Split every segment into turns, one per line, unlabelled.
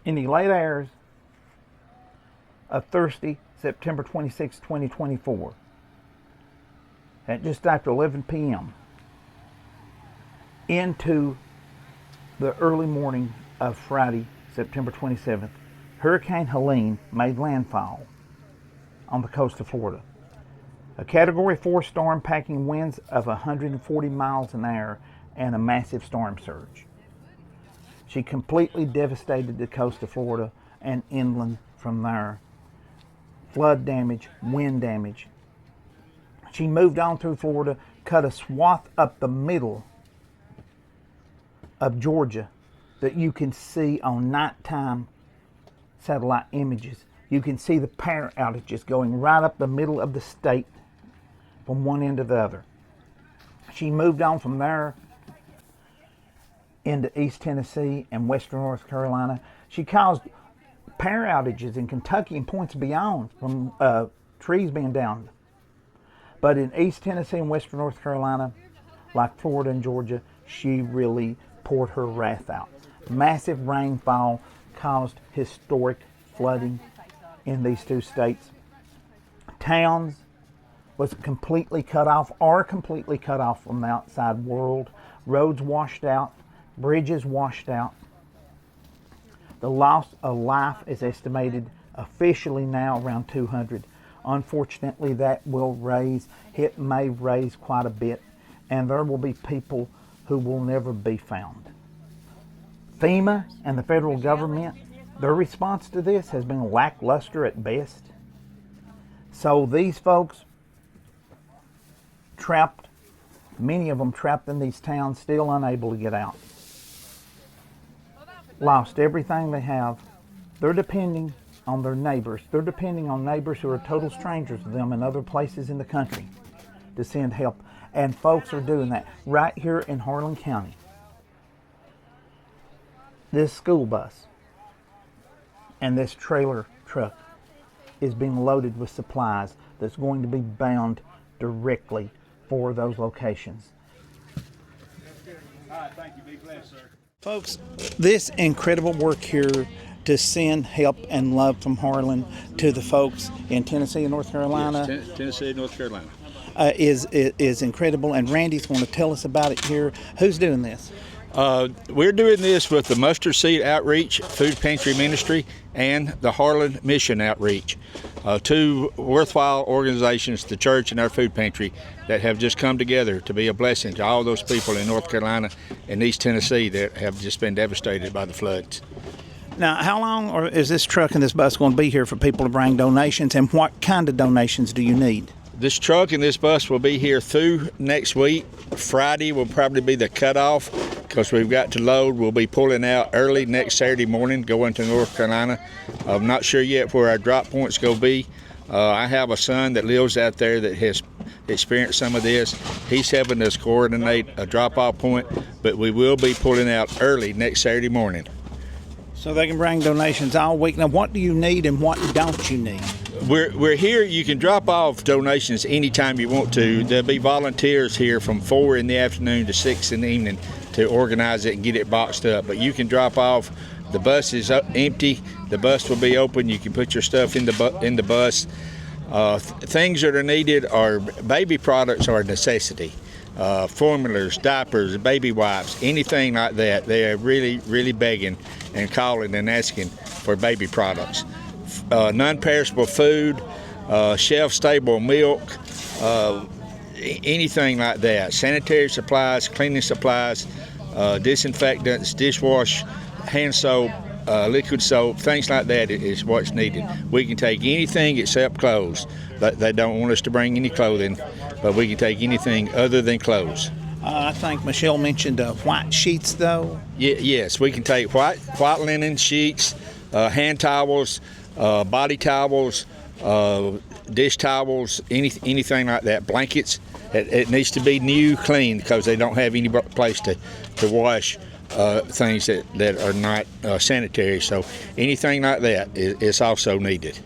In the late hours of Thursday, September 26, 2024, at just after 11 p.m., into the early morning of Friday, September 27th, Hurricane Helene made landfall on the coast of Florida. A Category 4 storm packing winds of 140 miles an hour and a massive storm surge. She completely devastated the coast of Florida and inland from there. Flood damage, wind damage. She moved on through Florida, cut a swath up the middle of Georgia that you can see on nighttime satellite images. You can see the power outages going right up the middle of the state from one end to the other. She moved on from there into East Tennessee and Western North Carolina. She caused power outages in Kentucky and points beyond from trees being downed. But in East Tennessee and Western North Carolina, like Florida and Georgia, she really poured her wrath out. Massive rainfall caused historic flooding in these two states. Towns was completely cut off, are completely cut off from the outside world. Roads washed out, bridges washed out. The loss of life is estimated officially now around 200. Unfortunately, that it may raise quite a bit, and there will be people who will never be found. FEMA and the federal government, their response to this has been lackluster at best. So these folks trapped, many of them trapped in these towns, still unable to get out. Lost everything they have. They're depending on their neighbors. They're depending on neighbors who are total strangers to them in other places in the country to send help. And folks are doing that right here in Harlan County. This school bus and this trailer truck is being loaded with supplies that's going to be bound directly for those locations.
All right, thank you. Be blessed, sir.
Folks, this incredible work here to send help and love from Harlan to the folks in Tennessee and North Carolina.
Yes, Tennessee and North Carolina.
Is incredible, and Randy's going to tell us about it here. Who's doing this?
We're doing this with the Mustard Seed Outreach Food Pantry Ministry and the Harlan Mission Outreach, two worthwhile organizations, the church and our food pantry, that have just come together to be a blessing to all those people in North Carolina and East Tennessee that have just been devastated by the floods.
Now, how long is this truck and this bus going to be here for people to bring donations, and what kind of donations do you need?
This truck and this bus will be here through next week. Friday will probably be the cutoff because we've got to load. We'll be pulling out early next Saturday morning, going to North Carolina. I'm not sure yet where our drop point's going to be. I have a son that lives out there that has experienced some of this. He's helping us coordinate a drop-off point, but we will be pulling out early next Saturday morning.
So they can bring donations all week. Now, what do you need and what don't you need?
We're here. You can drop off donations anytime you want to. There'll be volunteers here from 4 in the afternoon to 6 in the evening to organize it and get it boxed up. But you can drop off. The bus is empty. The bus will be open. You can put your stuff in the bus. Things that are needed are baby products are a necessity. Formulas, diapers, baby wipes, anything like that. They are really, really begging and calling and asking for baby products. Non-perishable food, shelf-stable milk, anything like that. Sanitary supplies, cleaning supplies, disinfectants, dishwash, hand soap, liquid soap, things like that is what's needed. We can take anything except clothes. They don't want us to bring any clothing, but we can take anything other than clothes.
I think Michelle mentioned white sheets, though.
Yes, we can take white linen sheets, hand towels, body towels, dish towels, anything like that. Blankets. It needs to be new, clean, because they don't have any place to wash things that are not sanitary. So anything like that is also needed.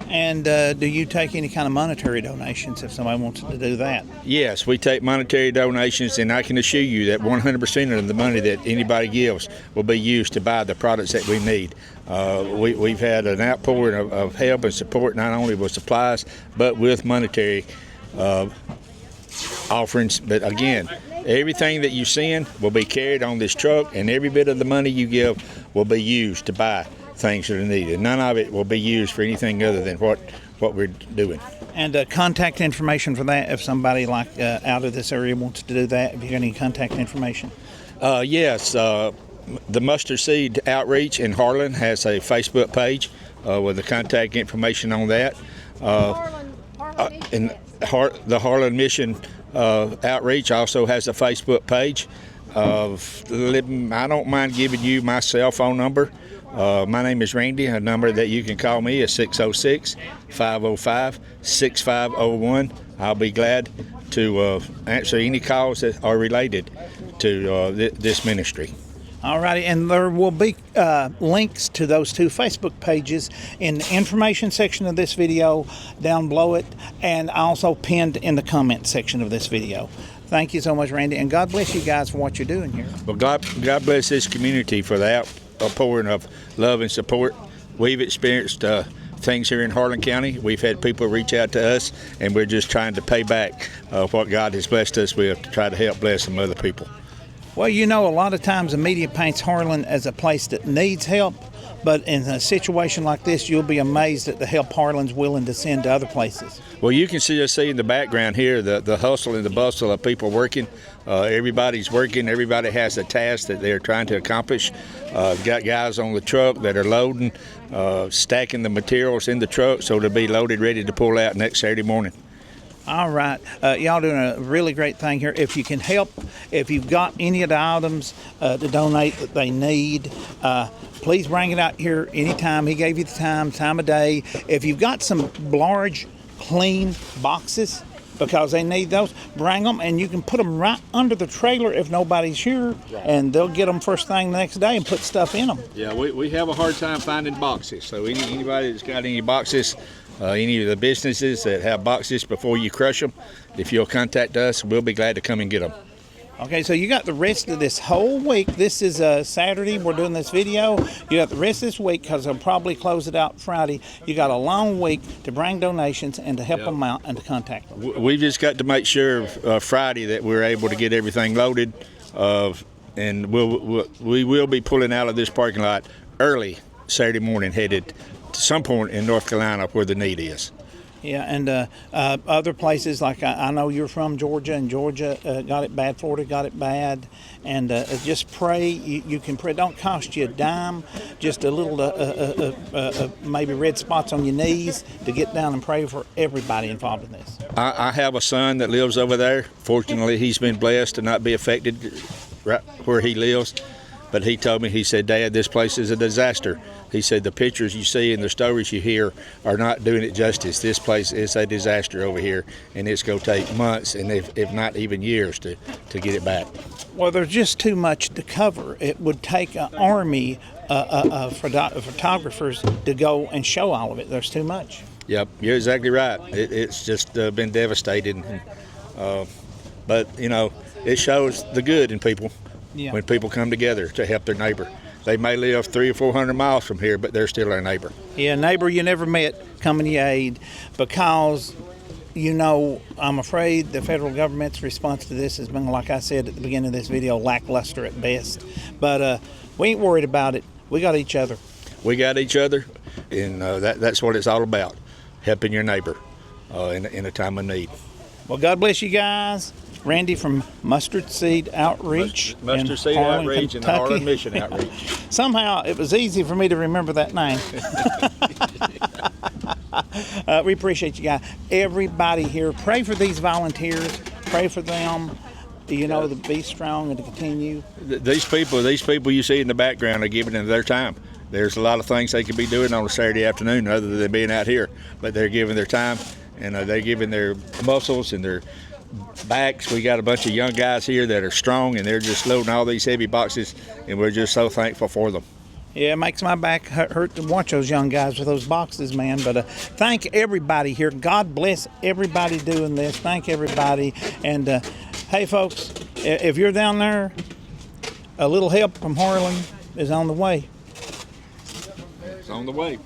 And do you take any kind of monetary donations if somebody wants to do that?
Yes, we take monetary donations, and I can assure you that 100% of the money that anybody gives will be used to buy the products that we need. We've had an outpouring of help and support, not only with supplies, but with monetary offerings. But again, everything that you're seeing will be carried on this truck, and every bit of the money you give will be used to buy things that are needed. None of it will be used for anything other than what we're doing.
And contact information for that, if somebody like out of this area wants to do that, if you got any contact information?
Yes, the Mustard Seed Outreach in Harlan has a Facebook page with the contact information on that. And the Harlan Mission Outreach also has a Facebook page. I don't mind giving you my cell phone number. My name is Randy. A number that you can call me is 606-505-6501. I'll be glad to answer any calls that are related to this ministry.
All righty, and there will be links to those two Facebook pages in the information section of this video, down below it, and also pinned in the comment section of this video. Thank you so much, Randy, and God bless you guys for what you're doing here.
Well, God bless this community for the outpouring of love and support. We've experienced things here in Harlan County. We've had people reach out to us, and we're just trying to pay back what God has blessed us with to try to help bless some other people.
Well, you know, a lot of times the media paints Harlan as a place that needs help, but in a situation like this, you'll be amazed at the help Harlan's willing to send to other plays.
Well, you can see in the background here the hustle and the bustle of people working. Everybody's working. Everybody has a task that they're trying to accomplish. Got guys on the truck that are loading, stacking the materials in the truck so they'll be loaded, ready to pull out next Saturday morning.
All right. Y'all doing a really great thing here. If you can help, if you've got any of the items to donate that they need, please bring it out here anytime. He gave you the time of day. If you've got some large, clean boxes, because they need those, bring them, and you can put them right under the trailer if nobody's here, and they'll get them first thing the next day and put stuff in them.
Yeah, we have a hard time finding boxes, so anybody that's got any boxes, any of the businesses that have boxes, before you crush them, if you'll contact us, we'll be glad to come and get them.
Okay, so you got the rest of this whole week. This is Saturday. We're doing this video. You got the rest of this week, because they'll probably close it out Friday. You got a long week to bring donations and to help them out and to contact them.
We've just got to make sure Friday that we're able to get everything loaded, and we will be pulling out of this parking lot early Saturday morning, headed to some point in North Carolina where the need is.
Yeah, and other places, like I know you're from Georgia, and Georgia got it bad, Florida got it bad, and just pray. You can pray. Don't cost you a dime, just a little maybe red spots on your knees to get down and pray for everybody involved in this.
I have a son that lives over there. Fortunately, he's been blessed to not be affected right where he lives. But he told me, he said, "Dad, this place is a disaster." He said, "The pictures you see and the stories you hear are not doing it justice. This place is a disaster over here, and it's going to take months, and if not even years, to get it back."
Well, there's just too much to cover. It would take an army of photographers to go and show all of it. There's too much.
Yep, you're exactly right. It's just been devastating. But, you know, it shows the good in people. Yeah. When people come together to help their neighbor. They may live 300 or 400 miles from here, but they're still our neighbor.
Yeah, neighbor you never met coming to your aid, because, you know, I'm afraid the federal government's response to this has been, like I said at the beginning of this video, lackluster at best. But we ain't worried about it. We got each other. We got each other, and that's what it's all about, helping your neighbor in a time of need. Well, God bless you guys. Randy from Mustard Seed Outreach.
Mustard Seed Outreach and the Harlan Mission Outreach.
Somehow it was easy for me to remember that name. We appreciate you guys. Everybody here, pray for these volunteers. Pray for them. You know, to be strong and to continue. These people you see in the background are giving them their time. There's a lot of things they could be doing on a Saturday afternoon other than being out here, but they're giving their time, and they're giving their muscles and their backs. We got a bunch of young guys here that are strong, and they're just loading all these heavy boxes, and we're just so thankful for them. Yeah, it makes my back hurt to watch those young guys with those boxes, man. But thank everybody here. God bless everybody doing this. Thank everybody. And hey, folks, if you're down there, a little help from Harlan is on the way.
It's on the way.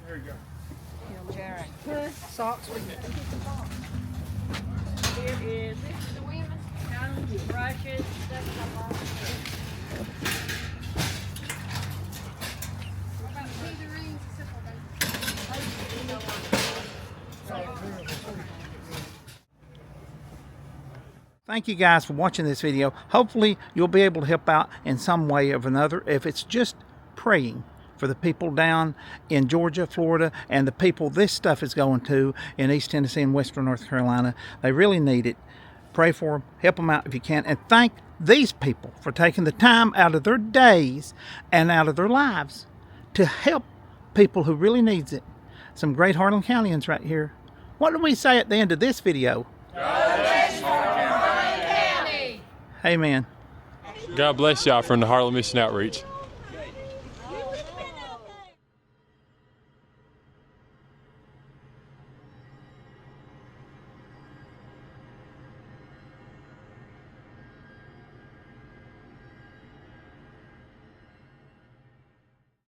There you go. Socks with you.
Here is the women's combs, brushes, stuff like
Thank you guys for watching this video. Hopefully you'll be able to help out in some way or another. If it's just praying for the people down in Georgia, Florida, and the people this stuff is going to in East Tennessee and Western North Carolina. They really need it. Pray for them. Help them out if you can. And thank these people for taking the time out of their days and out of their lives to help people who really needs it. Some great Harlan Countyans right here. What do we say at the end of this video? Amen.
God bless y'all from the Harlan Mission Outreach.